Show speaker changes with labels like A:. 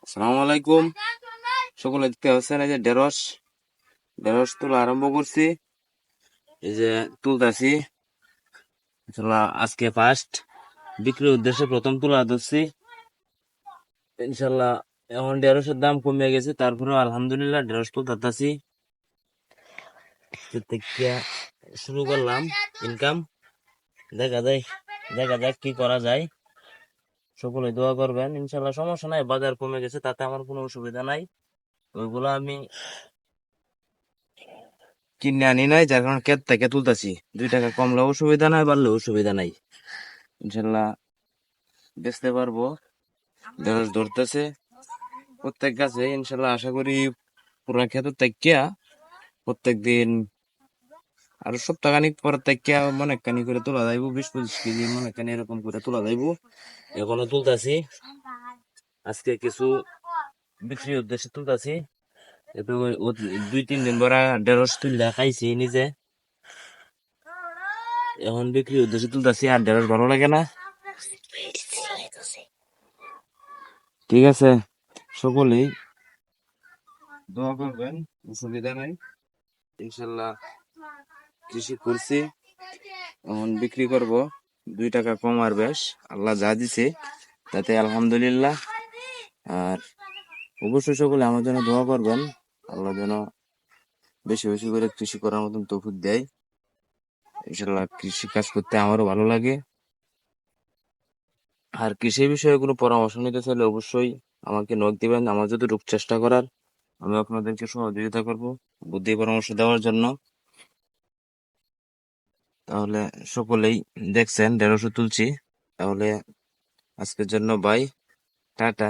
A: আসসালামু আলাইকুম। সকলে দেখতে পাচ্ছেন এই যে ঢেঁড়স ঢেঁড়স তোলা আরম্ভ করছি। এই যে তুলতাছি, ইনশাল্লাহ আজকে ফার্স্ট বিক্রির উদ্দেশ্যে প্রথম তুলা ধরছি। ইনশাল্লাহ এখন ঢেঁড়সের দাম কমে গেছে, তারপরেও আলহামদুলিল্লাহ ঢেঁড়স তুলতাছি। থেকে শুরু করলাম ইনকাম। দেখা যায় দেখা যাক কি করা যায়। সকলে দোয়া করবেন, ইনশাল্লাহ সমস্যা নাই। বাজার কমে গেছে, তাতে আমার কোনো অসুবিধা নাই। ওইগুলো আমি কিনে আনি নাই, যার কারণে ক্ষেত থেকে তুলতাছি। 2 টাকা কমলেও অসুবিধা নাই, বাড়লেও অসুবিধা নাই। ইনশাল্লাহ বেচতে পারবো। ঢেঁড়স ধরতেছে প্রত্যেক গাছে, ইনশাল্লাহ আশা করি পুরা ক্ষেত থেকে প্রত্যেক দিন আর সপ্তাহখানিক পর থেকে মনেকখানি করে তোলা যাইব, 20-25 কেজি মনেকখানি এরকম করে তোলা যাইব। এখনো তুলতাছি, আজকে কিছু বিক্রির উদ্দেশ্যে তুলতাছি। একটু 2-3 দিন পরে ঢেঁড়স তুললা খাইছি নিজে, এখন বিক্রির উদ্দেশ্যে তুলতাছি। আর ঢেঁড়স ভালো লাগে না, ঠিক আছে। সকলেই দোয়া করবেন, অসুবিধা নাই। ইনশাল্লাহ কৃষি করছি, এখন বিক্রি করব। 2 টাকা কম আর বেশ, আল্লাহ যা দিছে তাতে আলহামদুলিল্লাহ। আর অবশ্যই সকলে আমার জন্য দোয়া করবেন, আল্লাহ যেন বেশি বেশি করে কৃষি করার মতন তৌফিক দেয়। ইনশাল্লাহ কৃষি কাজ করতে আমারও ভালো লাগে। আর কৃষি বিষয়ে কোনো পরামর্শ নিতে চাইলে অবশ্যই আমাকে নক দিবেন। আমার যতটুকু চেষ্টা করার আমি আপনাদেরকে সহযোগিতা করব বুদ্ধি পরামর্শ দেওয়ার জন্য। তাহলে সকলেই দেখছেন ঢেঁড়স তুলছি। তাহলে আজকের জন্য বাই, টাটা।